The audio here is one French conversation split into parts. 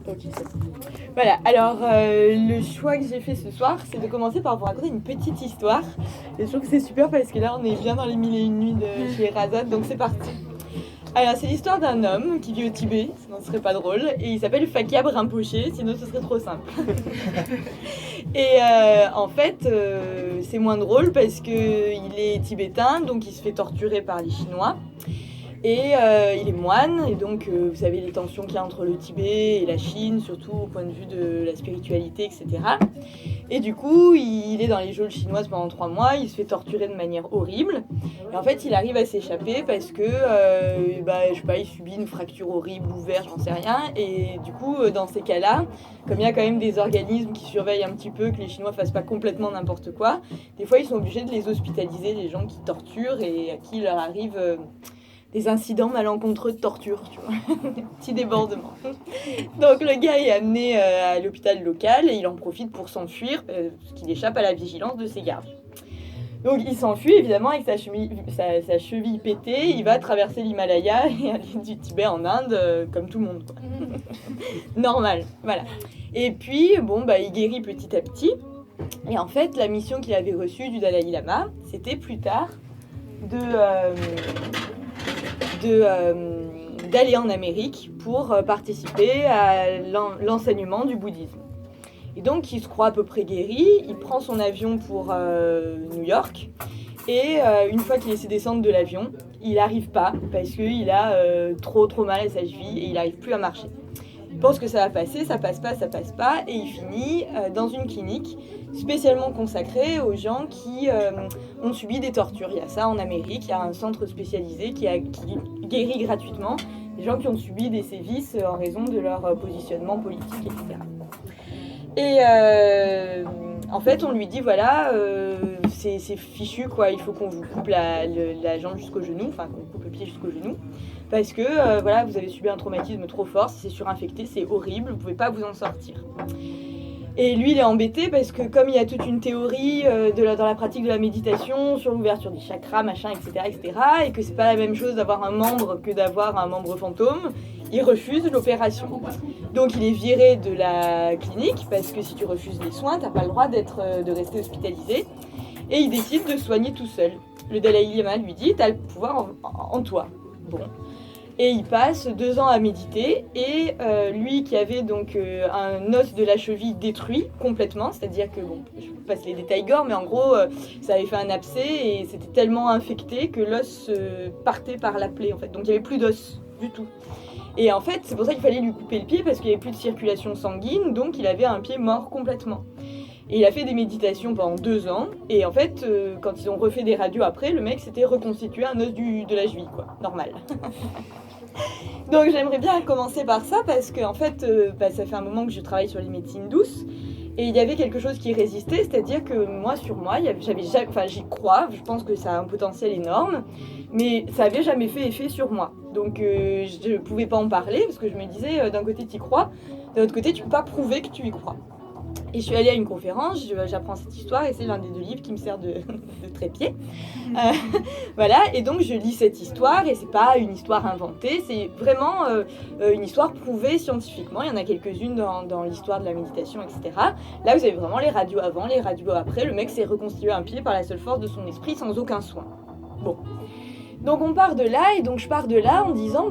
Ok, c'est bon. Voilà, alors le choix que j'ai fait ce soir, c'est de commencer par vous raconter une petite histoire. Et je trouve que c'est super parce que là, on est bien dans les mille et une nuits de chez Razad, donc c'est parti. Alors, c'est l'histoire d'un homme qui vit au Tibet, sinon ce serait pas drôle, et il s'appelle Fakab Rinpoché, sinon ce serait trop simple. Et en fait, c'est moins drôle parce qu'il est tibétain, donc il se fait torturer par les Chinois. Et il est moine, et donc vous savez les tensions qu'il y a entre le Tibet et la Chine, surtout au point de vue de la spiritualité, etc. Et du coup, il est dans les geôles chinoises pendant 3 mois, il se fait torturer de manière horrible. Et en fait, il arrive à s'échapper parce que, je sais pas, il subit une fracture horrible, ouverte, j'en sais rien. Et du coup, dans ces cas-là, comme il y a quand même des organismes qui surveillent un petit peu que les Chinois fassent pas complètement n'importe quoi, des fois, ils sont obligés de les hospitaliser, les gens qui torturent et à qui il leur arrive des incidents malencontreux de torture, tu vois, des petits débordements. Donc le gars est amené à l'hôpital local et il en profite pour s'enfuir parce qu'il échappe à la vigilance de ses gardes. Donc il s'enfuit évidemment avec sa cheville pétée, il va traverser l'Himalaya et aller du Tibet en Inde comme tout le monde, quoi. Normal, voilà. Et puis il guérit petit à petit. Et en fait, la mission qu'il avait reçue du Dalai Lama, c'était plus tard d'aller en Amérique pour participer à l'enseignement du bouddhisme. Et donc il se croit à peu près guéri, il prend son avion pour New York, et une fois qu'il essaie de descendre de l'avion, il n'arrive pas parce qu'il a trop mal à sa cheville et il n'arrive plus à marcher. Il pense que ça va passer, ça passe pas, et il finit dans une clinique spécialement consacrée aux gens qui ont subi des tortures. Il y a ça en Amérique, il y a un centre spécialisé qui guérit gratuitement les gens qui ont subi des sévices en raison de leur positionnement politique, etc. Et en fait, on lui dit voilà, c'est fichu quoi, il faut qu'on vous coupe la jambe jusqu'au genou, enfin qu'on coupe le pied jusqu'au genou, parce que voilà, vous avez subi un traumatisme trop fort, c'est surinfecté, c'est horrible, vous pouvez pas vous en sortir. Et lui, il est embêté parce que comme il y a toute une théorie dans la pratique de la méditation sur l'ouverture des chakras, machin, etc., et que c'est pas la même chose d'avoir un membre que d'avoir un membre fantôme, il refuse l'opération. Donc il est viré de la clinique parce que si tu refuses les soins, t'as pas le droit de rester hospitalisé. Et il décide de se soigner tout seul. Le Dalai Lama lui dit, t'as le pouvoir en toi. Bon. Et il passe 2 ans à méditer, et lui qui avait donc un os de la cheville détruit complètement, c'est-à-dire que, je passe les détails gore, mais en gros, ça avait fait un abcès et c'était tellement infecté que l'os partait par la plaie, en fait. Donc il n'y avait plus d'os du tout. Et en fait, c'est pour ça qu'il fallait lui couper le pied, parce qu'il n'y avait plus de circulation sanguine, donc il avait un pied mort complètement. Et il a fait des méditations pendant 2 ans, et en fait, quand ils ont refait des radios après, le mec s'était reconstitué un os de la cheville, quoi, normal. Donc j'aimerais bien commencer par ça parce que en fait, ça fait un moment que je travaille sur les médecines douces, et il y avait quelque chose qui résistait, c'est-à-dire que j'y crois, je pense que ça a un potentiel énorme, mais ça n'avait jamais fait effet sur moi. Donc je ne pouvais pas en parler parce que je me disais, d'un côté tu y crois, d'un autre côté tu ne peux pas prouver que tu y crois. Et je suis allée à une conférence, j'apprends cette histoire, et c'est l'un des 2 livres qui me sert de trépied. Voilà, et donc je lis cette histoire, et c'est pas une histoire inventée, c'est vraiment une histoire prouvée scientifiquement. Il y en a quelques-unes dans l'histoire de la méditation, etc. Là, vous avez vraiment les radios avant, les radios après. Le mec s'est reconstitué un pied par la seule force de son esprit, sans aucun soin. Bon. Donc on part de là, et donc je pars de là en disant,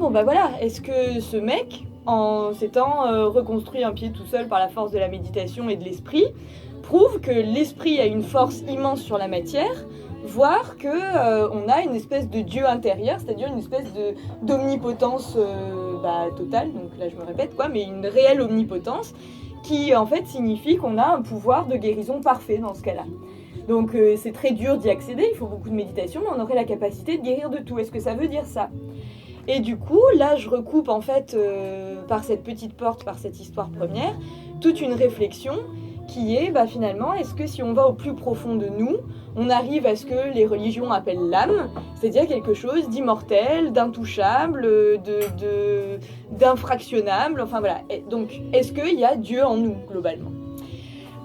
est-ce que ce mec, en s'étant reconstruit un pied tout seul par la force de la méditation et de l'esprit, prouve que l'esprit a une force immense sur la matière, voire qu'on a une espèce de Dieu intérieur, c'est-à-dire une espèce d'omnipotence totale, donc là je me répète mais une réelle omnipotence, qui en fait signifie qu'on a un pouvoir de guérison parfait dans ce cas-là. Donc c'est très dur d'y accéder, il faut beaucoup de méditation, mais on aurait la capacité de guérir de tout. Est-ce que ça veut dire ça ? Et du coup, là, je recoupe en fait, par cette petite porte, par cette histoire première, toute une réflexion qui est, finalement, est-ce que si on va au plus profond de nous, on arrive à ce que les religions appellent l'âme, c'est-à-dire quelque chose d'immortel, d'intouchable, d'infractionnable, enfin voilà. Et donc, est-ce qu'il y a Dieu en nous, globalement ?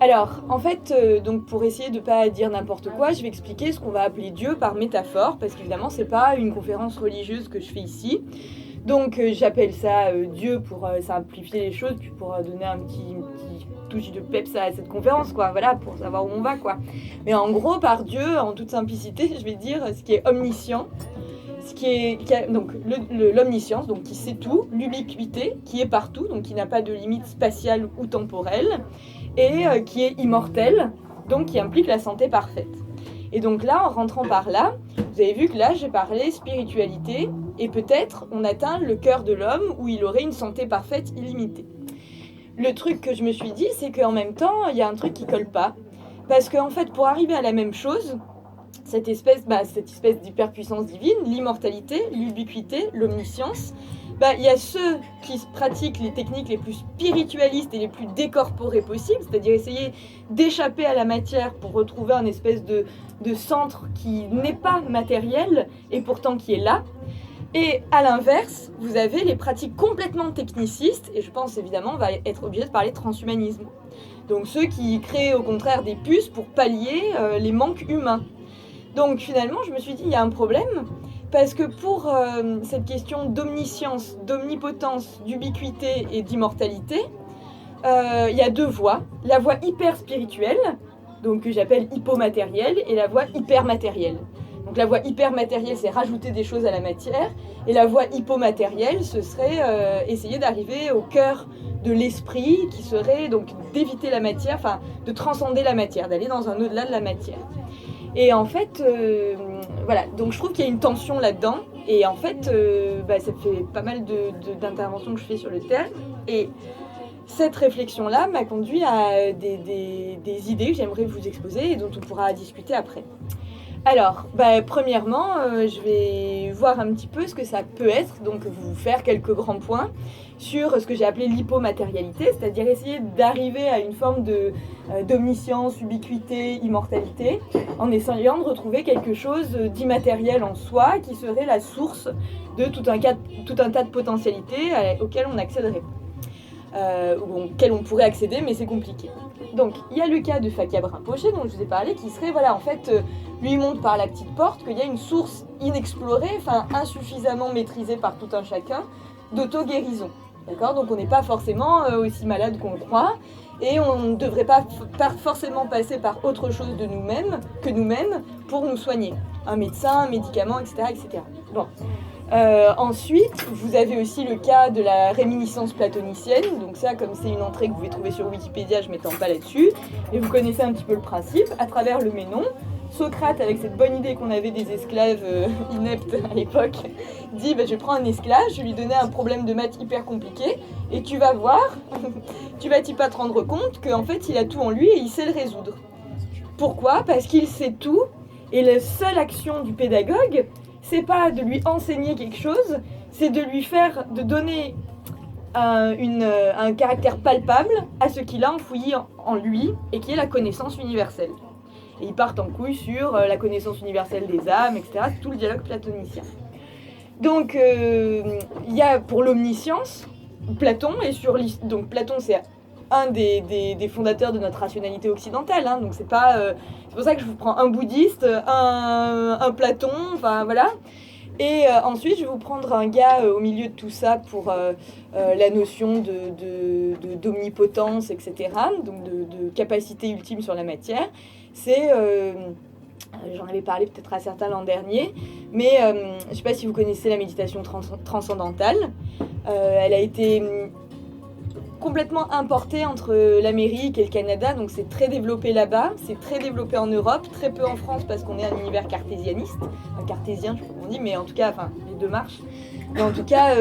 Alors, en fait, donc pour essayer de ne pas dire n'importe quoi, je vais expliquer ce qu'on va appeler Dieu par métaphore, parce qu'évidemment, c'est pas une conférence religieuse que je fais ici. Donc j'appelle ça Dieu pour simplifier les choses, puis pour donner une petite touche de peps à cette conférence, quoi, voilà, pour savoir où on va, quoi. Mais en gros, par Dieu, en toute simplicité, je vais dire ce qui est omniscient, donc l'omniscience, donc qui sait tout, l'ubiquité, qui est partout, donc qui n'a pas de limite spatiale ou temporelle, et qui est immortel, donc qui implique la santé parfaite. Et donc là, en rentrant par là, vous avez vu que là, j'ai parlé spiritualité, et peut-être on atteint le cœur de l'homme où il aurait une santé parfaite illimitée. Le truc que je me suis dit, c'est qu'en même temps, il y a un truc qui colle pas. Parce qu'en fait, pour arriver à la même chose, cette espèce d'hyperpuissance divine, l'immortalité, l'ubiquité, l'omniscience, il y a ceux qui pratiquent les techniques les plus spiritualistes et les plus décorporées possibles, c'est-à-dire essayer d'échapper à la matière pour retrouver un espèce de centre qui n'est pas matériel et pourtant qui est là. Et à l'inverse, vous avez les pratiques complètement technicistes, et je pense évidemment on va être obligé de parler de transhumanisme. Donc ceux qui créent au contraire des puces pour pallier les manques humains. Donc finalement, je me suis dit, il y a un problème, parce que pour cette question d'omniscience, d'omnipotence, d'ubiquité et d'immortalité, il y a deux voies. La voie hyper spirituelle, donc que j'appelle hypomatérielle, et la voie hyper matérielle. Donc la voie hyper matérielle, c'est rajouter des choses à la matière, et la voie hypomatérielle, ce serait essayer d'arriver au cœur de l'esprit, qui serait donc d'éviter la matière, enfin de transcender la matière, d'aller dans un au-delà de la matière. Et en fait, voilà, donc je trouve qu'il y a une tension là-dedans, et en fait, ça fait pas mal d'interventions que je fais sur le terme, et cette réflexion-là m'a conduit à des idées que j'aimerais vous exposer et dont on pourra discuter après. Alors, premièrement, je vais voir un petit peu ce que ça peut être, donc vous faire quelques grands points sur ce que j'ai appelé l'hypomatérialité, c'est-à-dire essayer d'arriver à une forme d'omniscience, ubiquité, immortalité, en essayant de retrouver quelque chose d'immatériel en soi, qui serait la source de tout un tas de potentialités auxquelles on accéderait. Auquel on pourrait accéder, mais c'est compliqué. Donc, il y a le cas de Fakab Rinpoché, dont je vous ai parlé, qui serait, lui montre par la petite porte qu'il y a une source inexplorée, insuffisamment maîtrisée par tout un chacun, d'auto-guérison. D'accord ? Donc, on n'est pas forcément aussi malade qu'on le croit, et on ne devrait pas forcément passer par autre chose que nous-mêmes pour nous soigner. Un médecin, un médicament, etc. etc. Bon. Ensuite, vous avez aussi le cas de la réminiscence platonicienne. Donc ça, comme c'est une entrée que vous pouvez trouver sur Wikipédia, je ne m'étends pas là-dessus. Et vous connaissez un petit peu le principe. À travers le Ménon, Socrate, avec cette bonne idée qu'on avait des esclaves ineptes à l'époque, dit je prends un esclave, je vais lui donner un problème de maths hyper compliqué, et tu vas voir, tu vas pas te rendre compte qu'en fait il a tout en lui et il sait le résoudre. Pourquoi ? Parce qu'il sait tout, et la seule action du pédagogue, c'est pas de lui enseigner quelque chose, c'est de donner un caractère palpable à ce qu'il a enfoui en lui et qui est la connaissance universelle. Et ils partent en couille sur la connaissance universelle des âmes, etc. C'est tout le dialogue platonicien. Donc, il y a pour l'omniscience, Platon, donc Platon c'est un des fondateurs de notre rationalité occidentale, hein, donc c'est pour ça que je vous prends un bouddhiste, un Platon, enfin voilà. Et ensuite, je vais vous prendre un gars au milieu de tout ça pour la notion d'omnipotence, etc., donc de capacité ultime sur la matière. C'est, j'en avais parlé peut-être à certains l'an dernier, mais je ne sais pas si vous connaissez la méditation transcendantale. Elle a été complètement importé entre l'Amérique et le Canada, donc c'est très développé là-bas, c'est très développé en Europe, très peu en France parce qu'on est un univers cartésianiste, cartésien je sais pas comment on dit, mais en tout cas, les deux marchent. Mais en tout cas,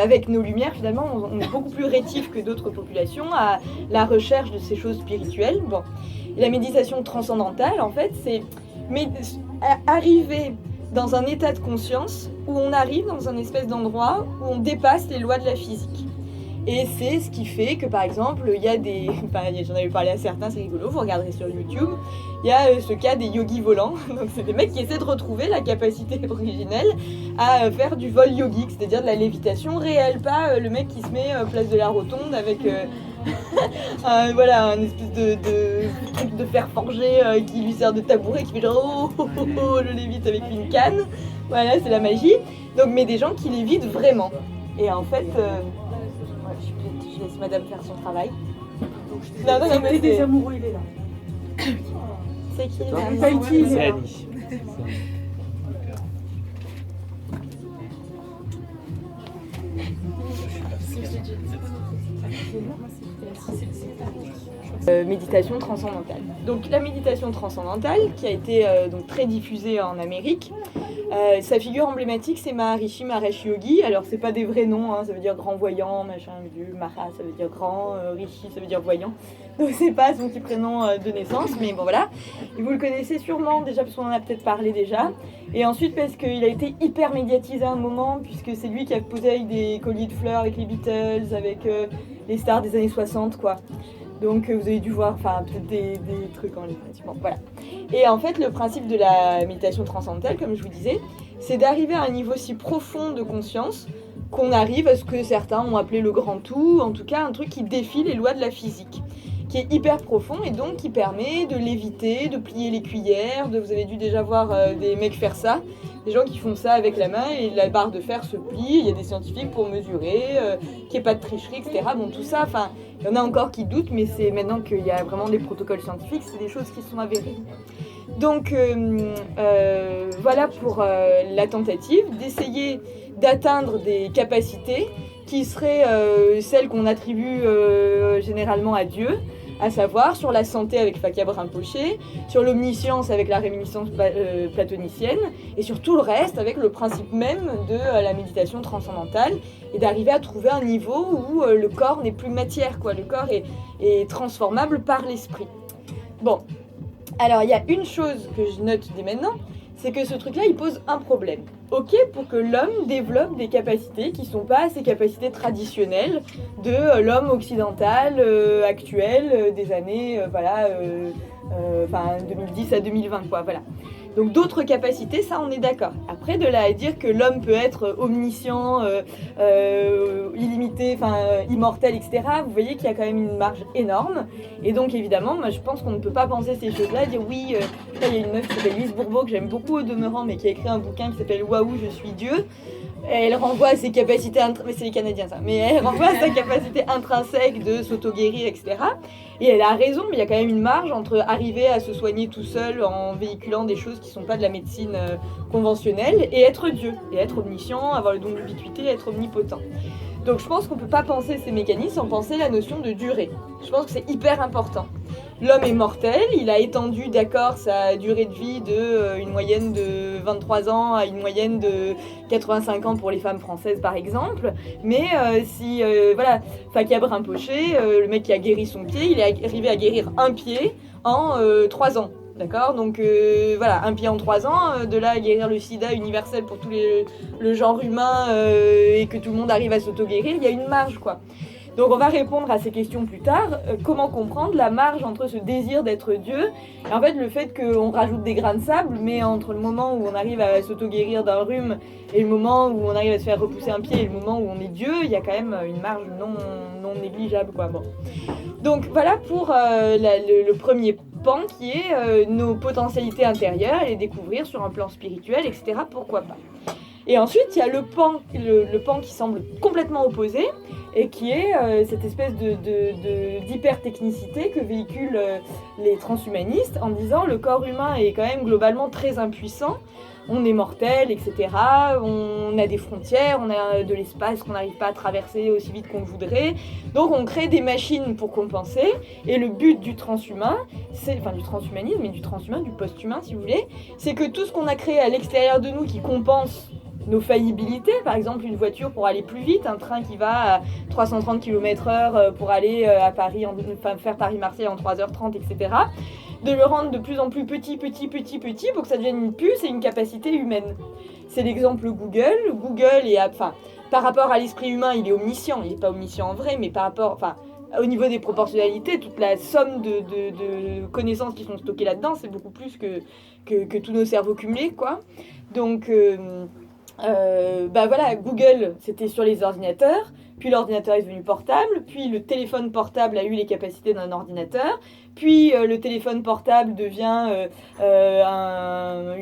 avec nos lumières, finalement, on est beaucoup plus rétifs que d'autres populations à la recherche de ces choses spirituelles. Bon. Et la méditation transcendantale, en fait, c'est arriver dans un état de conscience où on arrive dans un espèce d'endroit où on dépasse les lois de la physique. Et c'est ce qui fait que, par exemple, il y a j'en avais parlé à certains, c'est rigolo, vous regarderez sur YouTube, il y a ce cas des yogis volants. Donc c'est des mecs qui essaient de retrouver la capacité originelle à faire du vol yogique, c'est-à-dire de la lévitation réelle, pas le mec qui se met place de la Rotonde avec voilà, un espèce de truc de fer forgé qui lui sert de tabouret, qui fait genre oh, oh, oh, oh, je lévite avec une canne. Voilà, c'est la magie. Donc, mais des gens qui lévitent vraiment. Et en fait, ouais, je laisse madame faire son travail. Non, mais des amoureux, il est là. C'est qui là? C'est Annie. Méditation transcendantale. Donc la méditation transcendantale, qui a été donc très diffusée en Amérique, sa figure emblématique c'est Maharishi Mahesh Yogi. Alors c'est pas des vrais noms, hein, ça veut dire grand voyant, machin, vieux, Maha ça veut dire grand, Rishi ça veut dire voyant. Donc c'est pas son petit prénom de naissance, mais bon voilà. Et vous le connaissez sûrement déjà parce qu'on en a peut-être parlé déjà. Et ensuite parce qu'il a été hyper médiatisé à un moment, puisque c'est lui qui a posé avec des colliers de fleurs avec les Beatles, avec les stars des années 60 quoi. Donc vous avez dû voir peut-être des trucs en ligne. Bon, voilà. Et en fait, le principe de la méditation transcendantale, comme je vous disais, c'est d'arriver à un niveau si profond de conscience qu'on arrive à ce que certains ont appelé le grand tout, en tout cas un truc qui défie les lois de la physique, qui est hyper profond et donc qui permet de léviter, de plier les cuillères, vous avez dû déjà voir des mecs faire ça, des gens qui font ça avec la main et la barre de fer se plie, il y a des scientifiques pour mesurer, qu'il n'y ait pas de tricherie, etc. Bon, tout ça, il y en a encore qui doutent, mais c'est maintenant qu'il y a vraiment des protocoles scientifiques, c'est des choses qui sont avérées. Donc voilà pour la tentative d'essayer d'atteindre des capacités qui seraient celles qu'on attribue généralement à Dieu, à savoir sur la santé avec Fakab Rinpoché, sur l'omniscience avec la réminiscence platonicienne, et sur tout le reste avec le principe même de la méditation transcendantale, et d'arriver à trouver un niveau où le corps n'est plus matière, quoi. Le corps est transformable par l'esprit. Bon, alors il y a une chose que je note dès maintenant, c'est que ce truc-là, il pose un problème. Ok, pour que l'homme développe des capacités qui ne sont pas ses capacités traditionnelles de l'homme occidental actuel des années 2010 à 2020, quoi, voilà. Donc d'autres capacités, ça on est d'accord. Après, de là à dire que l'homme peut être omniscient, illimité, immortel, etc., vous voyez qu'il y a quand même une marge énorme. Et donc évidemment, moi je pense qu'on ne peut pas penser ces choses-là, dire oui, il y a une meuf qui s'appelle Lise Bourbeau, que j'aime beaucoup au demeurant, mais qui a écrit un bouquin qui s'appelle Waouh, je suis Dieu. Elle renvoie à ses capacités, mais c'est les Canadiens ça, mais elle renvoie à sa capacité intrinsèque de s'auto-guérir, etc. Et elle a raison, mais il y a quand même une marge entre arriver à se soigner tout seul en véhiculant des choses qui ne sont pas de la médecine conventionnelle et être Dieu, et être omniscient, avoir le don de l'ubiquité, être omnipotent. Donc je pense qu'on ne peut pas penser ces mécanismes sans penser la notion de durée. Je pense que c'est hyper important. L'homme est mortel, il a étendu, d'accord, sa durée de vie de une moyenne de 23 ans à une moyenne de 85 ans pour les femmes françaises par exemple. Mais Fakab Rinpoché, le mec qui a guéri son pied, il est arrivé à guérir un pied en 3 ans. D'accord, donc un pied en 3 ans, de là à guérir le sida universel pour tout le genre humain et que tout le monde arrive à s'auto-guérir, il y a une marge quoi. Donc on va répondre à ces questions plus tard. Comment comprendre la marge entre ce désir d'être Dieu et en fait le fait qu'on rajoute des grains de sable, mais entre le moment où on arrive à s'auto-guérir d'un rhume et le moment où on arrive à se faire repousser un pied et le moment où on est Dieu, il y a quand même une marge non négligeable quoi. Bon. Donc voilà pour le premier pan qui est nos potentialités intérieures et les découvrir sur un plan spirituel, etc. Pourquoi pas. Et ensuite, il y a le pan qui semble complètement opposé et qui est cette espèce d'hyper-technicité que véhiculent les transhumanistes en disant le corps humain est quand même globalement très impuissant, on est mortel, etc. On a des frontières, on a de l'espace qu'on n'arrive pas à traverser aussi vite qu'on le voudrait. Donc on crée des machines pour compenser. Et le but du transhumain, du transhumanisme et du transhumain, du post-humain si vous voulez, c'est que tout ce qu'on a créé à l'extérieur de nous qui compense nos faillibilités, par exemple une voiture pour aller plus vite, un train qui va à 330 km/h pour aller à Paris, faire Paris-Marseille en 3h30, etc. De le rendre de plus en plus petit pour que ça devienne une puce et une capacité humaine. C'est l'exemple Google. Google est, par rapport à l'esprit humain, il est omniscient. Il n'est pas omniscient en vrai, mais par rapport, au niveau des proportionnalités, toute la somme de connaissances qui sont stockées là-dedans, c'est beaucoup plus que tous nos cerveaux cumulés, quoi. Donc Google, c'était sur les ordinateurs. puis l'ordinateur est devenu portable, puis le téléphone portable a eu les capacités d'un ordinateur, puis le téléphone portable devient un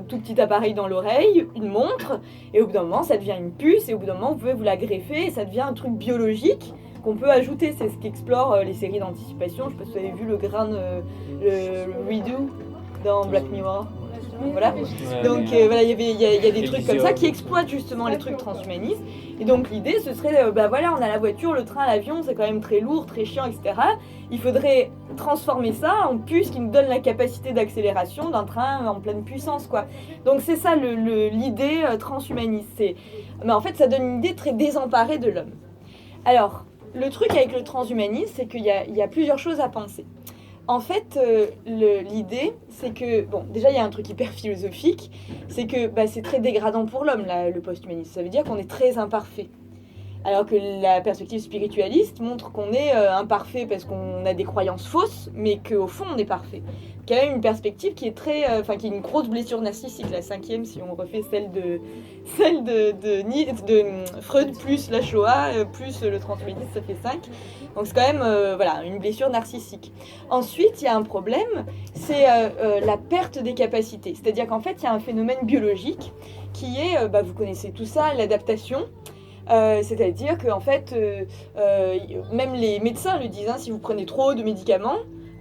tout petit appareil dans l'oreille, une montre, et au bout d'un moment ça devient une puce, et au bout d'un moment vous pouvez vous la greffer, et ça devient un truc biologique qu'on peut ajouter. C'est ce qu'explorent les séries d'anticipation. Je sais pas si vous avez vu le Redo dans Black Mirror. Voilà. Donc voilà, il y a des trucs comme ça qui exploitent justement les trucs transhumanistes. Et donc l'idée ce serait, voilà, on a la voiture, le train, l'avion, c'est quand même très lourd, très chiant, etc. Il faudrait transformer ça en puce qui nous donne la capacité d'accélération d'un train en pleine puissance, quoi. Donc c'est ça l'idée transhumaniste. Mais en fait ça donne une idée très désemparée de l'homme. Alors, le truc avec le transhumanisme, c'est qu'il y a plusieurs choses à penser. En fait, l'idée, c'est que, bon, déjà, il y a un truc hyper philosophique, c'est que c'est très dégradant pour l'homme, le post-humanisme. Ça veut dire qu'on est très imparfait. Alors que la perspective spiritualiste montre qu'on est imparfait parce qu'on a des croyances fausses, mais qu'au fond, on est parfait. Il y a quand même une perspective qui est qui est une grosse blessure narcissique, la 5e, si on refait celle de Freud plus la Shoah, plus le transhumanisme, ça fait 5. Donc c'est quand même une blessure narcissique. Ensuite, il y a un problème, c'est la perte des capacités. C'est-à-dire qu'en fait, il y a un phénomène biologique qui est, vous connaissez tout ça, l'adaptation. C'est-à-dire que en fait, même les médecins le disent, si vous prenez trop de médicaments,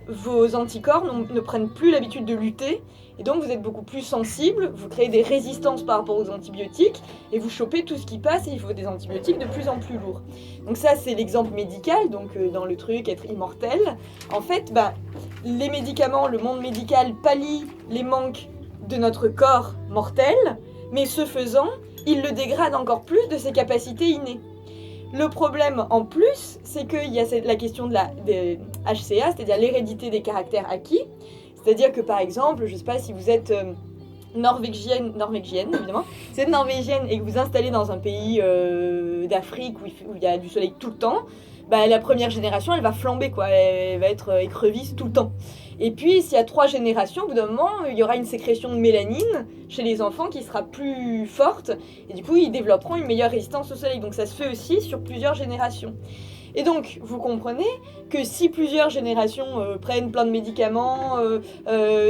vos anticorps ne prennent plus l'habitude de lutter, et donc vous êtes beaucoup plus sensible, vous créez des résistances par rapport aux antibiotiques, et vous chopez tout ce qui passe, et il faut des antibiotiques de plus en plus lourds. Donc ça, c'est l'exemple médical, donc dans le truc, être immortel. En fait, les médicaments, le monde médical pallie les manques de notre corps mortel, mais ce faisant, il le dégrade encore plus de ses capacités innées. Le problème en plus, c'est qu'il y a la question de HCA, c'est-à-dire l'hérédité des caractères acquis. C'est-à-dire que par exemple, je ne sais pas si vous êtes norvégienne évidemment, si vous êtes norvégienne et que vous installez dans un pays d'Afrique où il y a du soleil tout le temps, la première génération, elle va flamber, quoi. Elle va être écrevisse tout le temps. Et puis, s'il y a 3 générations, au bout d'un moment, il y aura une sécrétion de mélanine chez les enfants qui sera plus forte. Et du coup, ils développeront une meilleure résistance au soleil. Donc ça se fait aussi sur plusieurs générations. Et donc, vous comprenez que si plusieurs générations prennent plein de médicaments,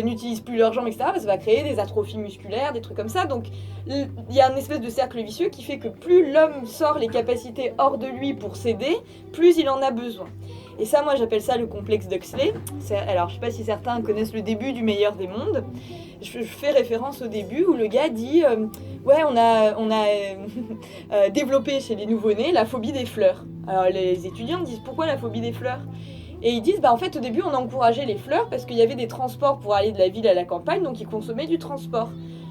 n'utilisent plus leurs jambes, etc., ça va créer des atrophies musculaires, des trucs comme ça. Donc, il y a une espèce de cercle vicieux qui fait que plus l'homme sort les capacités hors de lui pour s'aider, plus il en a besoin. Et ça, moi, j'appelle ça le complexe d'Huxley. Alors, je ne sais pas si certains connaissent le début du Meilleur des mondes. Je fais référence au début où le gars dit on a développé chez les nouveau-nés la phobie des fleurs. Alors, les étudiants disent pourquoi la phobie des fleurs ? Et ils disent en fait, au début, on encourageait les fleurs parce qu'il y avait des transports pour aller de la ville à la campagne, donc ils consommaient du transport.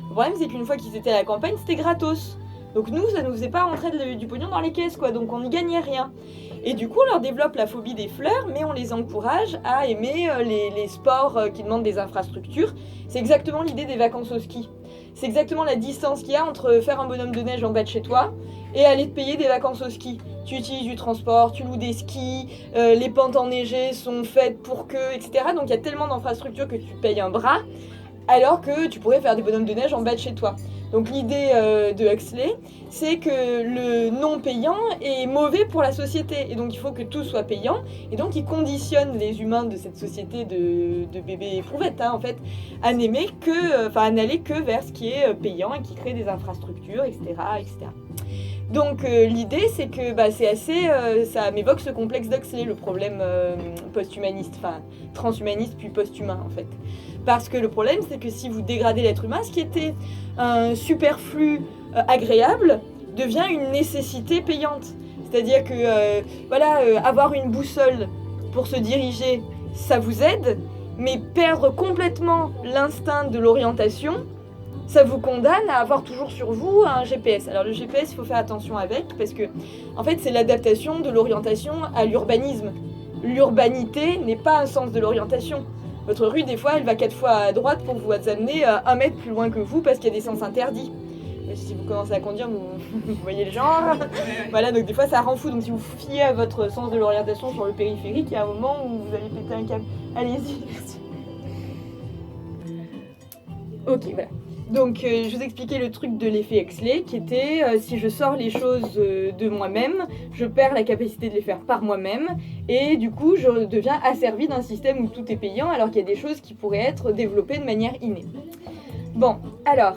Le problème, c'est qu'une fois qu'ils étaient à la campagne, c'était gratos. Donc nous, ça ne nous faisait pas rentrer du pognon dans les caisses, quoi. Donc on n'y gagnait rien. Et du coup, on leur développe la phobie des fleurs, mais on les encourage à aimer les sports qui demandent des infrastructures. C'est exactement l'idée des vacances au ski. C'est exactement la distance qu'il y a entre faire un bonhomme de neige en bas de chez toi et aller te payer des vacances au ski. Tu utilises du transport, tu loues des skis, les pentes enneigées sont faites pour que, etc. Donc il y a tellement d'infrastructures que tu payes un bras, alors que tu pourrais faire des bonhommes de neige en bas de chez toi. Donc l'idée de Huxley, c'est que le non payant est mauvais pour la société. Et donc il faut que tout soit payant. Et donc il conditionne les humains de cette société de bébés éprouvettes, en fait, à n'aller que vers ce qui est payant et qui crée des infrastructures, etc. etc. Donc l'idée, c'est que c'est assez, ça m'évoque ce complexe d'Huxley, le problème post-humaniste, enfin transhumaniste puis post-humain en fait. Parce que le problème, c'est que si vous dégradez l'être humain, ce qui était un superflu agréable devient une nécessité payante. C'est-à-dire que avoir une boussole pour se diriger, ça vous aide, mais perdre complètement l'instinct de l'orientation, ça vous condamne à avoir toujours sur vous un GPS. Alors le GPS, il faut faire attention avec, parce que en fait, c'est l'adaptation de l'orientation à l'urbanisme. L'urbanité n'est pas un sens de l'orientation. Votre rue, des fois, elle va 4 fois à droite pour vous amener 1 mètre plus loin que vous parce qu'il y a des sens interdits. Si vous commencez à conduire, vous voyez le genre. Voilà, donc des fois, ça rend fou. Donc si vous fiez à votre sens de l'orientation sur le périphérique, il y a un moment où vous allez péter un câble. Allez-y, merci. Ok, voilà. Donc, je vous expliquais le truc de l'effet Exley, qui était si je sors les choses de moi-même, je perds la capacité de les faire par moi-même, et du coup, je deviens asservi d'un système où tout est payant, alors qu'il y a des choses qui pourraient être développées de manière innée. Bon, alors,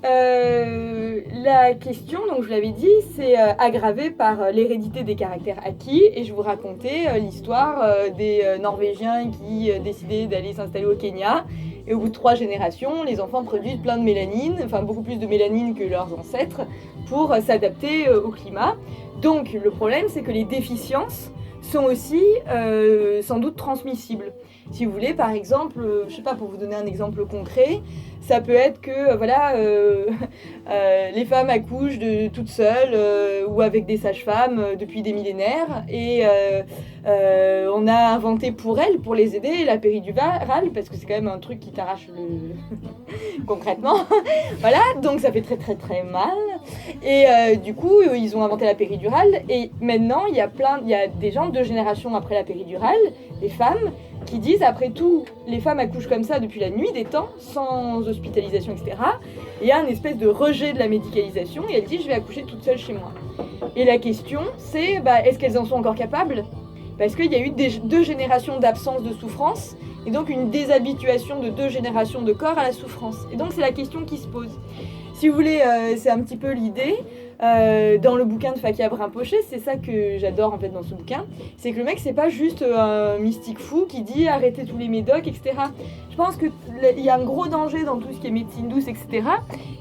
la question, donc je vous l'avais dit, c'est aggravée par l'hérédité des caractères acquis, et je vous racontais l'histoire des Norvégiens qui décidaient d'aller s'installer au Kenya. Et au bout de 3 générations, les enfants produisent plein de mélanine, enfin beaucoup plus de mélanine que leurs ancêtres, pour s'adapter au climat. Donc le problème, c'est que les déficiences sont aussi sans doute transmissibles. Si vous voulez, par exemple, je sais pas, pour vous donner un exemple concret, ça peut être que les femmes accouchent toutes seules ou avec des sages-femmes depuis des millénaires, et on a inventé pour elles, pour les aider, la péridurale, parce que c'est quand même un truc qui t'arrache concrètement. Voilà, donc ça fait très très très mal. Et du coup, ils ont inventé la péridurale, et maintenant il y a des gens 2 générations après la péridurale, des femmes qui disent, après tout, les femmes accouchent comme ça depuis la nuit des temps, sans hospitalisation, etc. Et il y a une espèce de rejet de la médicalisation, et elles disent, je vais accoucher toute seule chez moi. Et la question, c'est, est-ce qu'elles en sont encore capables ? Parce qu'il y a eu 2 générations d'absence de souffrance, et donc une déshabituation de 2 générations de corps à la souffrance. Et donc c'est la question qui se pose. Si vous voulez, c'est un petit peu l'idée. Dans le bouquin de Fakia Brinpoché, c'est ça que j'adore en fait dans ce bouquin, c'est que le mec c'est pas juste un mystique fou qui dit arrêtez tous les médocs, etc. Je pense qu'il y a un gros danger dans tout ce qui est médecine douce, etc.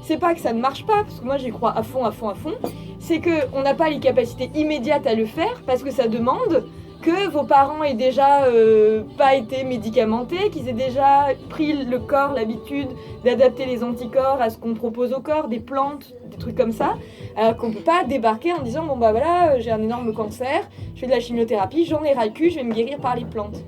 C'est pas que ça ne marche pas, parce que moi j'y crois à fond, c'est qu'on n'a pas les capacités immédiates à le faire, parce que ça demande que vos parents aient déjà pas été médicamentés, qu'ils aient déjà pris le corps l'habitude d'adapter les anticorps à ce qu'on propose au corps, des plantes, des trucs comme ça, alors qu'on peut pas débarquer en disant bon bah voilà, j'ai un énorme cancer, je fais de la chimiothérapie, j'en ai ras le cul, je vais me guérir par les plantes.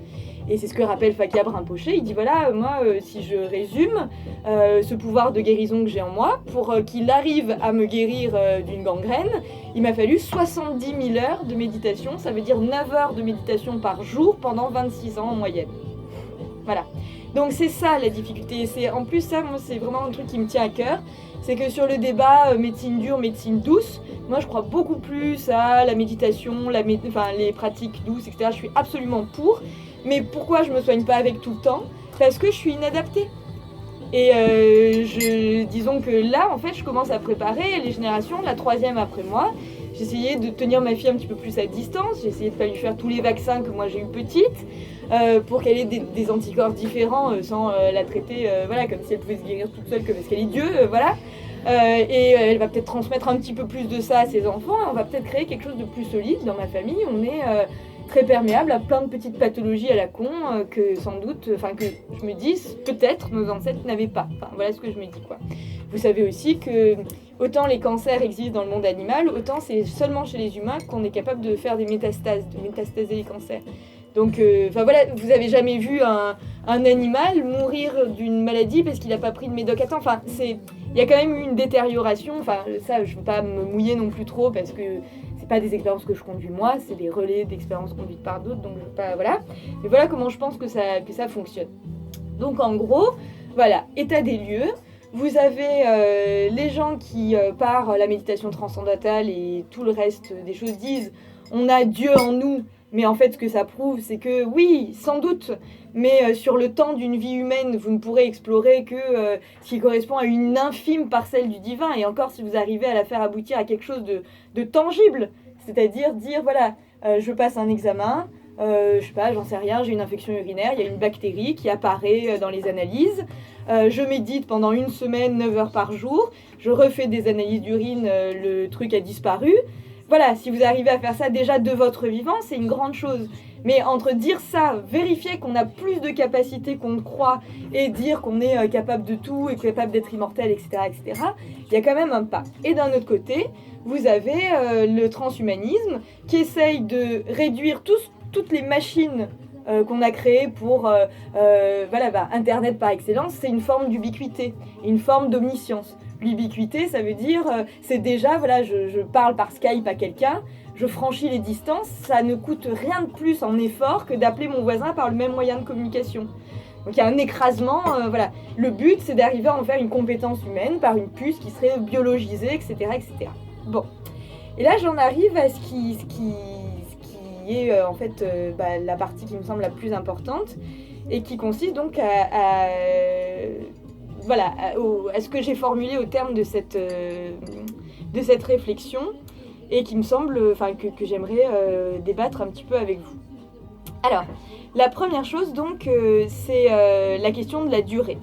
Et c'est ce que rappelle Fakia Brinpoché, il dit voilà, moi si je résume ce pouvoir de guérison que j'ai en moi, pour qu'il arrive à me guérir d'une gangrène, il m'a fallu 70 000 heures de méditation, ça veut dire 9 heures de méditation par jour pendant 26 ans en moyenne. Voilà. Donc c'est ça la difficulté, et en plus ça, moi c'est vraiment un truc qui me tient à cœur, c'est que sur le débat médecine dure, médecine douce, moi je crois beaucoup plus à la méditation, les pratiques douces, etc. Je suis absolument pour, mais pourquoi je me soigne pas avec tout le temps ? Parce que je suis inadaptée. Et disons que là, en fait, je commence à préparer les générations, la 3e après moi. J'essayais de tenir ma fille un petit peu plus à distance, j'ai essayé de pas lui faire tous les vaccins que moi j'ai eu petite, pour qu'elle ait des anticorps différents sans la traiter comme si elle pouvait se guérir toute seule que parce qu'elle est Dieu, voilà. Et elle va peut-être transmettre un petit peu plus de ça à ses enfants, et on va peut-être créer quelque chose de plus solide. Dans ma famille, on est très perméable à plein de petites pathologies à la con que sans doute, que je me dis, peut-être nos ancêtres n'avaient pas. Voilà ce que je me dis, quoi. Vous savez aussi que autant les cancers existent dans le monde animal, autant c'est seulement chez les humains qu'on est capable de faire des métastases, de métastaser les cancers. Donc, vous avez jamais vu un animal mourir d'une maladie parce qu'il n'a pas pris de médoc à temps. Il y a quand même eu une détérioration. Ça, je ne veux pas me mouiller non plus trop parce que c'est pas des expériences que je conduis moi, c'est des relais d'expériences conduites par d'autres, donc je veux pas, voilà. Mais voilà comment je pense que ça fonctionne. Donc en gros, voilà, état des lieux. Vous avez les gens qui, par la méditation transcendantale et tout le reste des choses, disent on a Dieu en nous. Mais en fait, ce que ça prouve, c'est que oui, sans doute, mais sur le temps d'une vie humaine, vous ne pourrez explorer que ce qui correspond à une infime parcelle du divin. Et encore, si vous arrivez à la faire aboutir à quelque chose de tangible, c'est-à-dire dire, voilà, je passe un examen, je sais pas, j'en sais rien, j'ai une infection urinaire, il y a une bactérie qui apparaît dans les analyses, je médite pendant 1 semaine, 9 heures par jour, je refais des analyses d'urine, le truc a disparu. Voilà, si vous arrivez à faire ça déjà de votre vivant, c'est une grande chose. Mais entre dire ça, vérifier qu'on a plus de capacités qu'on ne croit, et dire qu'on est capable de tout et capable d'être immortel, etc., il y a quand même un pas. Et d'un autre côté, vous avez le transhumanisme qui essaye de réduire toutes les machines qu'on a créées pour Internet par excellence. C'est une forme d'ubiquité, une forme d'omniscience. L'ubiquité, ça veut dire, c'est déjà, voilà, je parle par Skype à quelqu'un, je franchis les distances, ça ne coûte rien de plus en effort que d'appeler mon voisin par le même moyen de communication. Donc il y a un écrasement, voilà. Le but, c'est d'arriver à en faire une compétence humaine par une puce qui serait biologisée, etc., etc. Bon. Et là, j'en arrive à ce qui est en fait la partie qui me semble la plus importante et qui consiste donc à ce que j'ai formulé au terme de cette réflexion et qui me semble, que j'aimerais débattre un petit peu avec vous. Alors, la première chose donc, c'est la question de la durée.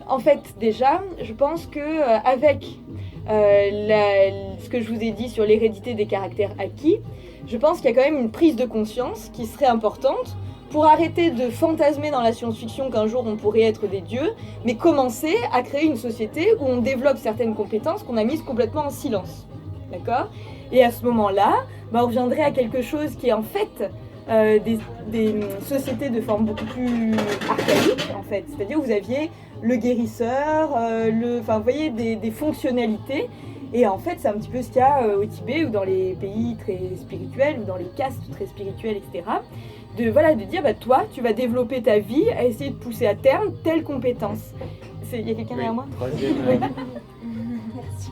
En fait, déjà, je pense que avec ce que je vous ai dit sur l'hérédité des caractères acquis, je pense qu'il y a quand même une prise de conscience qui serait importante pour arrêter de fantasmer dans la science-fiction qu'un jour on pourrait être des dieux, mais commencer à créer une société où on développe certaines compétences qu'on a mises complètement en silence. D'accord ? Et à ce moment-là, on reviendrait à quelque chose qui est en fait des sociétés de forme beaucoup plus archaïque, en fait. C'est-à-dire vous aviez le guérisseur, vous voyez, des fonctionnalités. Et en fait, c'est un petit peu ce qu'il y a au Tibet ou dans les pays très spirituels ou dans les castes très spirituelles, etc. De dire, toi, tu vas développer ta vie à essayer de pousser à terme telle compétence. Il y a quelqu'un derrière moi ? Troisième. Merci.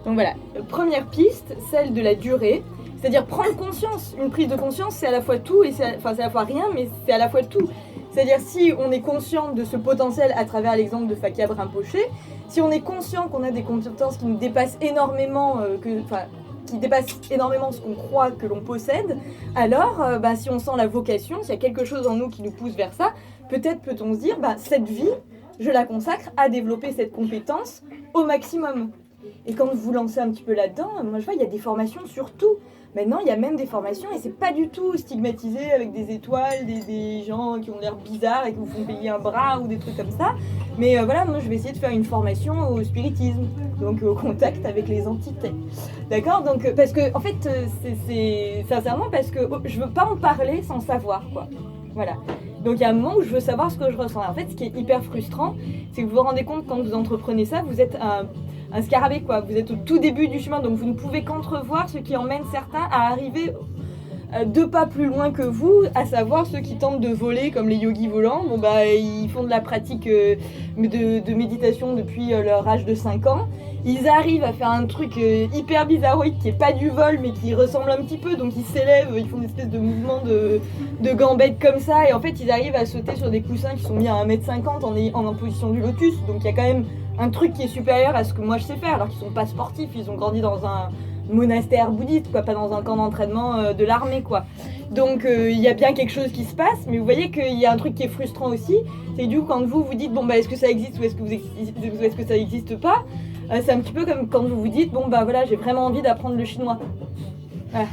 Donc voilà, première piste, celle de la durée. C'est-à-dire prendre conscience. Une prise de conscience, c'est à la fois tout, et c'est à la fois rien, mais c'est à la fois tout. C'est-à-dire si on est conscient de ce potentiel à travers l'exemple de Fakya Rinpoché, si on est conscient qu'on a des compétences qui nous dépassent énormément, qui dépassent énormément ce qu'on croit que l'on possède, alors si on sent la vocation, s'il y a quelque chose en nous qui nous pousse vers ça, peut-être peut-on se dire, cette vie, je la consacre à développer cette compétence au maximum. Et quand vous lancez un petit peu là-dedans, moi je vois, il y a des formations sur tout. Maintenant, il y a même des formations et c'est pas du tout stigmatisé avec des étoiles, des gens qui ont l'air bizarres et qui vous font payer un bras ou des trucs comme ça. Mais moi je vais essayer de faire une formation au spiritisme, donc au contact avec les entités. D'accord ? Donc, parce que, en fait, c'est sincèrement parce que je veux pas en parler sans savoir, quoi. Voilà. Donc il y a un moment où je veux savoir ce que je ressens. En fait, ce qui est hyper frustrant, c'est que vous vous rendez compte quand vous entreprenez ça, vous êtes un scarabée, quoi. Vous êtes au tout début du chemin, donc vous ne pouvez qu'entrevoir ce qui emmène certains à arriver 2 pas plus loin que vous, à savoir ceux qui tentent de voler comme les yogis volants. Ils font de la pratique de méditation depuis leur âge de 5 ans. Ils arrivent à faire un truc hyper bizarroïde qui est pas du vol mais qui ressemble un petit peu, donc ils s'élèvent, ils font une espèce de mouvement de gambette comme ça, et en fait ils arrivent à sauter sur des coussins qui sont mis à 1m50 en position du lotus, donc il y a quand même un truc qui est supérieur à ce que moi je sais faire, alors qu'ils sont pas sportifs, ils ont grandi dans un monastère bouddhiste, quoi, pas dans un camp d'entraînement de l'armée, quoi. Donc il y a bien quelque chose qui se passe, mais vous voyez qu'il y a un truc qui est frustrant aussi, c'est que du coup quand vous dites est-ce que ça existe ou est-ce que ça n'existe pas, c'est un petit peu comme quand vous vous dites j'ai vraiment envie d'apprendre le chinois. Voilà.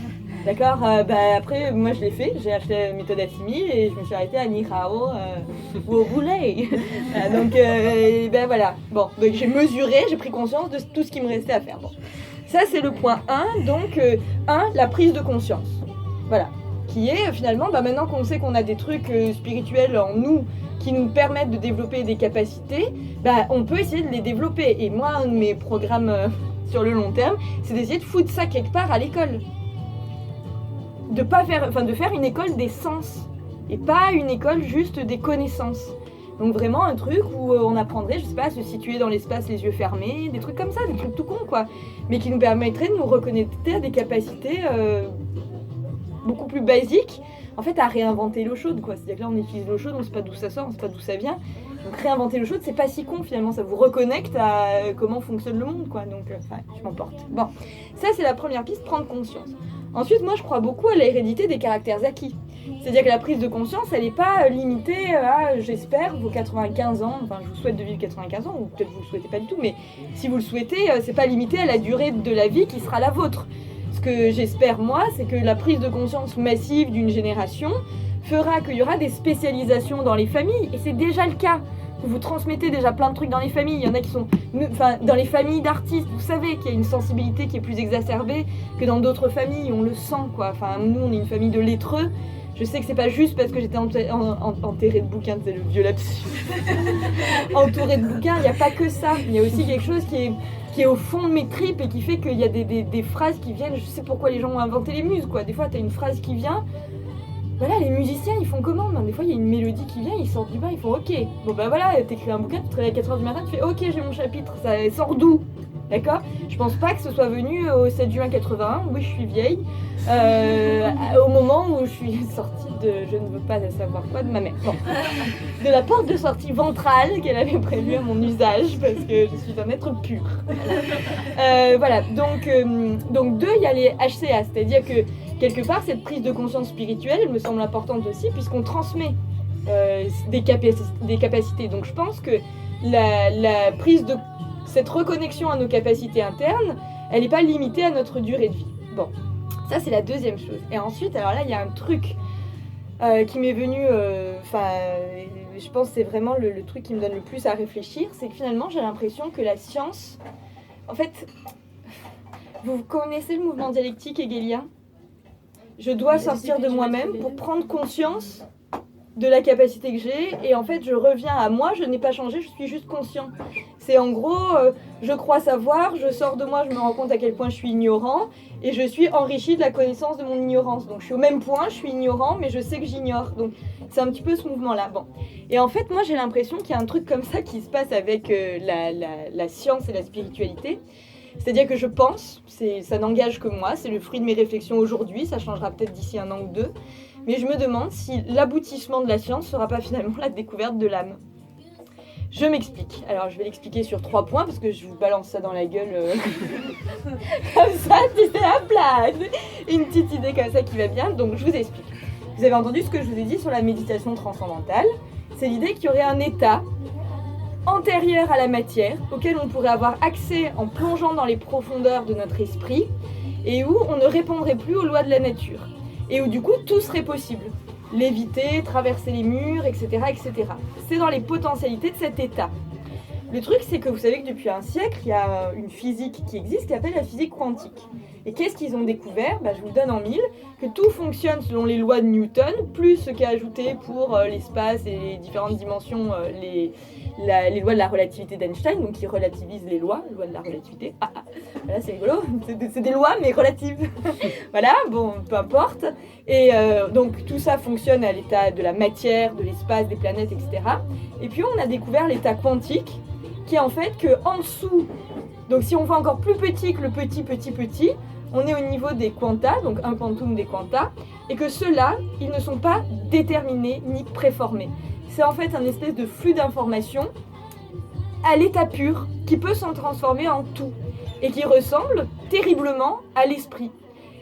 D'accord, après moi je l'ai fait, j'ai acheté la méthode Assimi et je me suis arrêtée à Ni Hao ou au Boulay. Donc voilà, donc j'ai mesuré, j'ai pris conscience de tout ce qui me restait à faire. Bon. Ça c'est le point 1, donc 1, la prise de conscience. Voilà, qui est finalement, maintenant qu'on sait qu'on a des trucs spirituels en nous qui nous permettent de développer des capacités, on peut essayer de les développer. Et moi, un de mes programmes sur le long terme, c'est d'essayer de foutre ça quelque part à l'école. De faire une école des sens et pas une école juste des connaissances. Donc vraiment un truc où on apprendrait, je sais pas, à se situer dans l'espace les yeux fermés, des trucs comme ça, des trucs tout cons, quoi. Mais qui nous permettraient de nous reconnecter à des capacités beaucoup plus basiques, en fait, à réinventer l'eau chaude, quoi. C'est-à-dire que là, on utilise l'eau chaude, on sait pas d'où ça sort, on sait pas d'où ça vient. Donc réinventer l'eau chaude, c'est pas si con finalement, ça vous reconnecte à comment fonctionne le monde, quoi. Donc, je m'emporte. Bon, ça c'est la première piste, prendre conscience. Ensuite, moi, je crois beaucoup à l'hérédité des caractères acquis. C'est-à-dire que la prise de conscience, elle n'est pas limitée à, j'espère, vos 95 ans. Enfin, je vous souhaite de vivre 95 ans, ou peut-être vous le souhaitez pas du tout, mais si vous le souhaitez, c'est pas limité à la durée de la vie qui sera la vôtre. Ce que j'espère, moi, c'est que la prise de conscience massive d'une génération fera qu'il y aura des spécialisations dans les familles, et c'est déjà le cas. Vous transmettez déjà plein de trucs dans les familles. Il y en a qui sont... dans les familles d'artistes, vous savez qu'il y a une sensibilité qui est plus exacerbée que dans d'autres familles. On le sent, quoi. Enfin, nous, on est une famille de lettreux. Je sais que c'est pas juste parce que j'étais enterrée de bouquins, c'est le vieux lapsus. Entourée de bouquins, il n'y a pas que ça. Il y a aussi quelque chose qui est au fond de mes tripes et qui fait qu'il y a des phrases qui viennent. Je sais pourquoi les gens ont inventé les muses, quoi. Des fois, tu as une phrase qui vient... voilà, les musiciens, ils font comment? Des fois, il y a une mélodie qui vient, ils sortent du bain, ils font OK. Bon, bah voilà, t'écris un bouquin, tu te réveilles à 4h du matin, tu fais OK, j'ai mon chapitre, ça sort d'où? D'accord? Je pense pas que ce soit venu au 7 juin 81, oui, je suis vieille, au moment où je suis sortie de, je ne veux pas savoir quoi, de ma mère. Bon. De la porte de sortie ventrale qu'elle avait prévue à mon usage, parce que je suis un être pur. Voilà, donc deux, il y a les HCA, c'est-à-dire que quelque part, cette prise de conscience spirituelle, elle me semble importante aussi, puisqu'on transmet des capacités. Donc je pense que la prise de cette reconnexion à nos capacités internes, elle n'est pas limitée à notre durée de vie. Bon, ça c'est la deuxième chose. Et ensuite, alors là, il y a un truc qui m'est venu, je pense que c'est vraiment le truc qui me donne le plus à réfléchir, c'est que finalement, j'ai l'impression que la science, en fait, vous connaissez le mouvement dialectique hegelien ? Je dois sortir de moi-même pour prendre conscience de la capacité que j'ai, et en fait je reviens à moi, je n'ai pas changé, je suis juste conscient. C'est en gros, je crois savoir, je sors de moi, je me rends compte à quel point je suis ignorant, et je suis enrichi de la connaissance de mon ignorance. Donc je suis au même point, je suis ignorant, mais je sais que j'ignore. Donc c'est un petit peu ce mouvement-là. Bon. Et en fait, moi j'ai l'impression qu'il y a un truc comme ça qui se passe avec la science et la spiritualité. C'est-à-dire que je pense, ça n'engage que moi, c'est le fruit de mes réflexions aujourd'hui, ça changera peut-être d'ici 1 an ou 2, mais je me demande si l'aboutissement de la science ne sera pas finalement la découverte de l'âme. Je m'explique. Alors je vais l'expliquer sur 3 points, parce que je vous balance ça dans la gueule comme ça, tu sais, à plat. Une petite idée comme ça qui va bien, donc je vous explique. Vous avez entendu ce que je vous ai dit sur la méditation transcendantale, c'est l'idée qu'il y aurait un état antérieur à la matière, auquel on pourrait avoir accès en plongeant dans les profondeurs de notre esprit, et où on ne répondrait plus aux lois de la nature, et où du coup tout serait possible. Léviter, traverser les murs, etc., etc. C'est dans les potentialités de cet état. Le truc, c'est que vous savez que depuis un siècle, il y a une physique qui existe qui s'appelle la physique quantique. Et qu'est-ce qu'ils ont découvert ? Je vous le donne en mille, que tout fonctionne selon les lois de Newton, plus ce qu'a ajouté pour l'espace et les différentes dimensions, les lois de la relativité d'Einstein, donc qui relativisent les lois de la relativité. Voilà, c'est rigolo, c'est des lois mais relatives. Voilà, bon, peu importe. Et donc tout ça fonctionne à l'état de la matière, de l'espace, des planètes, etc. Et puis on a découvert l'état quantique, qui est en fait qu'en dessous, donc si on voit encore plus petit que le petit, on est au niveau des quantas, donc un quantum des quantas, et que ceux-là, ils ne sont pas déterminés ni préformés. C'est en fait un espèce de flux d'informations à l'état pur, qui peut s'en transformer en tout, et qui ressemble terriblement à l'esprit.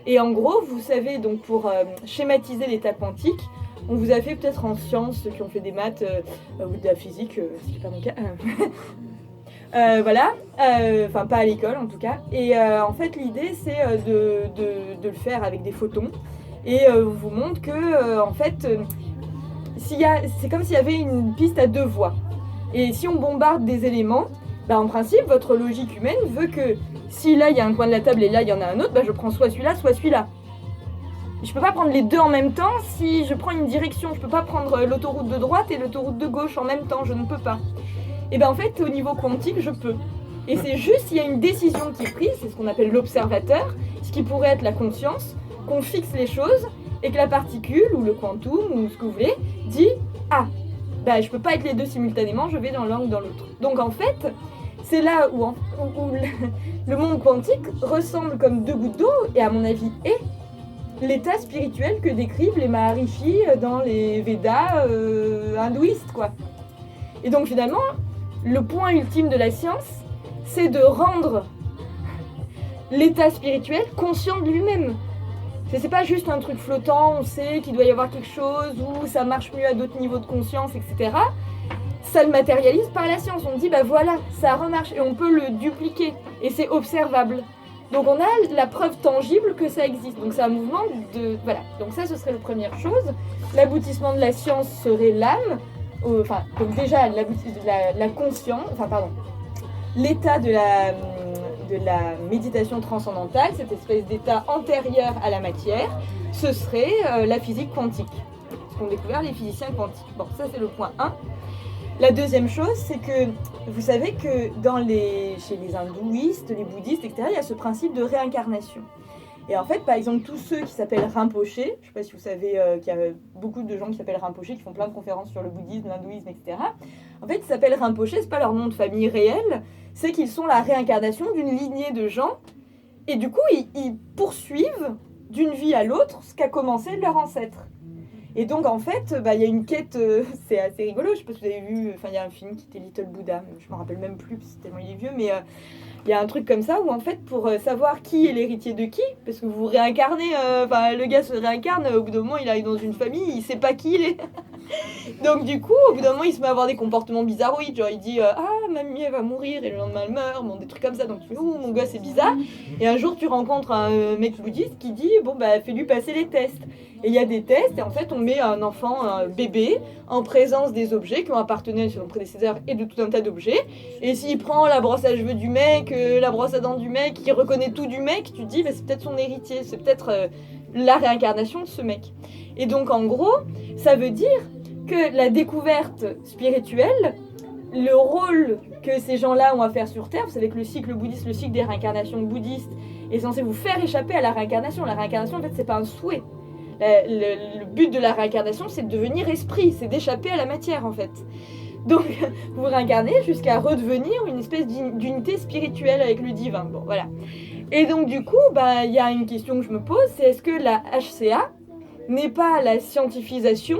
Et en gros, vous savez, donc pour schématiser l'état quantique, on vous a fait peut-être en sciences, ceux qui ont fait des maths ou de la physique, ce qui n'est pas mon cas. Voilà, enfin pas à l'école en tout cas. Et en fait, l'idée c'est de le faire avec des photons. Et on vous montre que, en fait, c'est comme s'il y avait une piste à 2 voies. Et si on bombarde des éléments, en principe, votre logique humaine veut que si là il y a un coin de la table et là il y en a un autre, je prends soit celui-là, soit celui-là. Je peux pas prendre les deux en même temps si je prends une direction. Je peux pas prendre l'autoroute de droite et l'autoroute de gauche en même temps, je ne peux pas. Et en fait, au niveau quantique, je peux. Et c'est juste s'il y a une décision qui est prise, c'est ce qu'on appelle l'observateur, ce qui pourrait être la conscience, qu'on fixe les choses et que la particule ou le quantum ou ce que vous voulez dit « Ah, je peux pas être les deux simultanément, je vais dans l'un ou dans l'autre. » Donc en fait, c'est là où le monde quantique ressemble comme 2 gouttes d'eau et à mon avis est l'état spirituel que décrivent les Maharishi dans les Védas hindouistes, quoi. Et donc finalement, le point ultime de la science, c'est de rendre l'état spirituel conscient de lui-même. C'est pas juste un truc flottant, on sait qu'il doit y avoir quelque chose, ou ça marche mieux à d'autres niveaux de conscience, etc. Ça le matérialise par la science. On dit, voilà, ça remarche, et on peut le dupliquer, et c'est observable. Donc on a la preuve tangible que ça existe. Donc c'est un mouvement de... Voilà, donc ça ce serait la première chose. L'aboutissement de la science serait l'âme. Donc déjà la conscience, l'état de la méditation transcendantale, cette espèce d'état antérieur à la matière, ce serait la physique quantique. Ce qu'ont découvert les physiciens quantiques. Bon, ça c'est le point 1. La deuxième chose, c'est que vous savez que chez les hindouistes, les bouddhistes, etc., il y a ce principe de réincarnation. Et en fait, par exemple, tous ceux qui s'appellent Rinpoché, je ne sais pas si vous savez qu'il y a beaucoup de gens qui s'appellent Rinpoché, qui font plein de conférences sur le bouddhisme, l'hindouisme, etc. En fait, ils s'appellent Rinpoché, ce n'est pas leur nom de famille réel, c'est qu'ils sont la réincarnation d'une lignée de gens. Et du coup, ils poursuivent d'une vie à l'autre ce qu'a commencé leur ancêtre. Et donc, en fait, il y a une quête, c'est assez rigolo, je ne sais pas si vous avez vu, il y a un film qui était Little Buddha, je ne me rappelle même plus, parce que tellement il est vieux, mais il y a un truc comme ça où, en fait, pour savoir qui est l'héritier de qui, parce que vous réincarnez, le gars se réincarne, au bout d'un moment, il arrive dans une famille, il ne sait pas qui il est. Donc, du coup, au bout d'un moment, il se met à avoir des comportements bizarroïdes, genre il dit ah, mamie, elle va mourir, et le lendemain, elle meurt, bon, des trucs comme ça, donc tu fais, oh, mon gars, c'est bizarre. Et un jour, tu rencontres un mec bouddhiste qui dit, bon, fais-lui passer les tests. Et il y a des tests, et en fait, on met un enfant, un bébé, en présence des objets qui ont appartenu à son prédécesseur et de tout un tas d'objets. Et s'il prend la brosse à cheveux du mec, la brosse à dents du mec, il reconnaît tout du mec, tu te dis, c'est peut-être son héritier, c'est peut-être la réincarnation de ce mec. Et donc, en gros, ça veut dire que la découverte spirituelle, le rôle que ces gens-là ont à faire sur Terre, vous savez que le cycle bouddhiste, le cycle des réincarnations bouddhistes, est censé vous faire échapper à la réincarnation. La réincarnation, en fait, c'est pas un souhait. Le but de la réincarnation, c'est de devenir esprit, c'est d'échapper à la matière, en fait. Donc, vous réincarnez jusqu'à redevenir une espèce d'unité spirituelle avec le divin. Bon, voilà. Et donc, du coup, il y a une question que je me pose, c'est est-ce que la HCA n'est pas la scientifisation,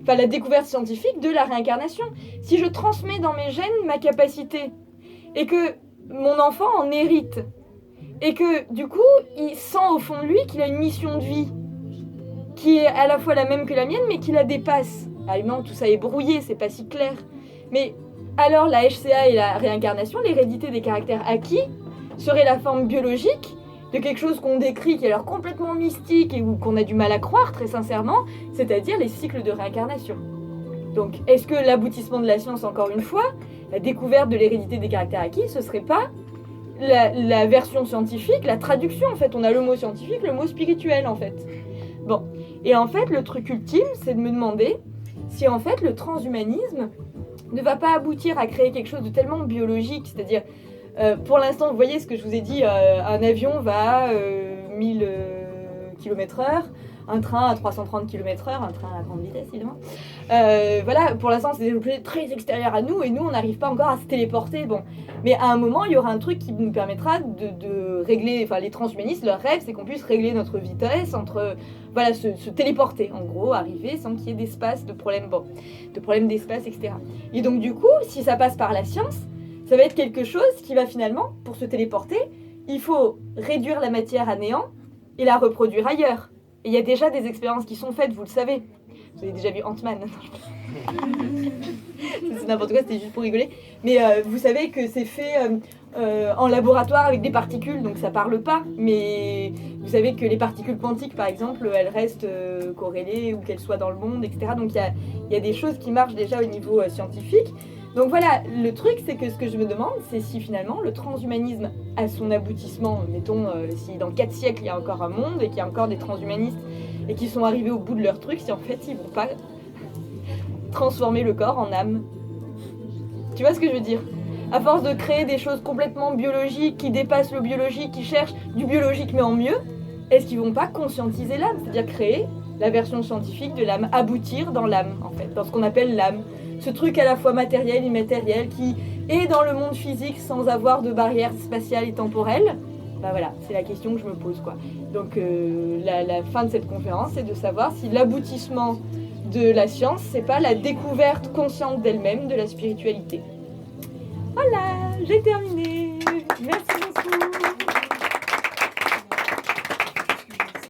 enfin la découverte scientifique de la réincarnation? Si je transmets dans mes gènes ma capacité, et que mon enfant en hérite, et que, du coup, il sent au fond de lui qu'il a une mission de vie, qui est à la fois la même que la mienne, mais qui la dépasse. Ah non, tout ça est brouillé, c'est pas si clair. Mais alors la HCA et la réincarnation, l'hérédité des caractères acquis, serait la forme biologique de quelque chose qu'on décrit qui est alors complètement mystique et qu'on a du mal à croire, très sincèrement, c'est-à-dire les cycles de réincarnation. Donc, est-ce que l'aboutissement de la science, encore une fois, la découverte de l'hérédité des caractères acquis, ce serait pas la version scientifique, la traduction, en fait? On a le mot scientifique, le mot spirituel, en fait. Bon, et en fait, le truc ultime, c'est de me demander si en fait le transhumanisme ne va pas aboutir à créer quelque chose de tellement biologique, c'est-à-dire, pour l'instant, vous voyez ce que je vous ai dit, un avion va à 1000 km/h, un train à 330 km/h, un train à grande vitesse évidemment. Voilà, pour l'instant c'est des objets très extérieurs à nous et nous on n'arrive pas encore à se téléporter. Bon, mais à un moment il y aura un truc qui nous permettra de régler, enfin les transhumanistes, leur rêve c'est qu'on puisse régler notre vitesse entre, voilà, se téléporter en gros, arriver sans qu'il y ait d'espace, de problème d'espace, etc. Et donc du coup, si ça passe par la science, ça va être quelque chose qui va finalement, pour se téléporter, il faut réduire la matière à néant et la reproduire ailleurs. Et il y a déjà des expériences qui sont faites, vous le savez. Vous avez déjà vu Ant-Man. C'est n'importe quoi, c'était juste pour rigoler. Mais vous savez que c'est fait en laboratoire avec des particules, donc ça parle pas. Mais vous savez que les particules quantiques, par exemple, elles restent corrélées ou qu'elles soient dans le monde, etc. Donc il y a des choses qui marchent déjà au niveau scientifique. Donc voilà, le truc, c'est que ce que je me demande, c'est si finalement le transhumanisme a son aboutissement, mettons, si dans 4 siècles il y a encore un monde et qu'il y a encore des transhumanistes et qui sont arrivés au bout de leur truc, si en fait ils vont pas transformer le corps en âme. Tu vois ce que je veux dire? À force de créer des choses complètement biologiques, qui dépassent le biologique, qui cherchent du biologique mais en mieux, est-ce qu'ils vont pas conscientiser l'âme? C'est-à-dire créer la version scientifique de l'âme, aboutir dans l'âme, en fait, dans ce qu'on appelle l'âme. Ce truc à la fois matériel, immatériel, qui est dans le monde physique sans avoir de barrière spatiale et temporelle. Voilà, c'est la question que je me pose, quoi. Donc la fin de cette conférence, c'est de savoir si l'aboutissement de la science, c'est pas la découverte consciente d'elle-même de la spiritualité. Voilà, j'ai terminé. Merci beaucoup.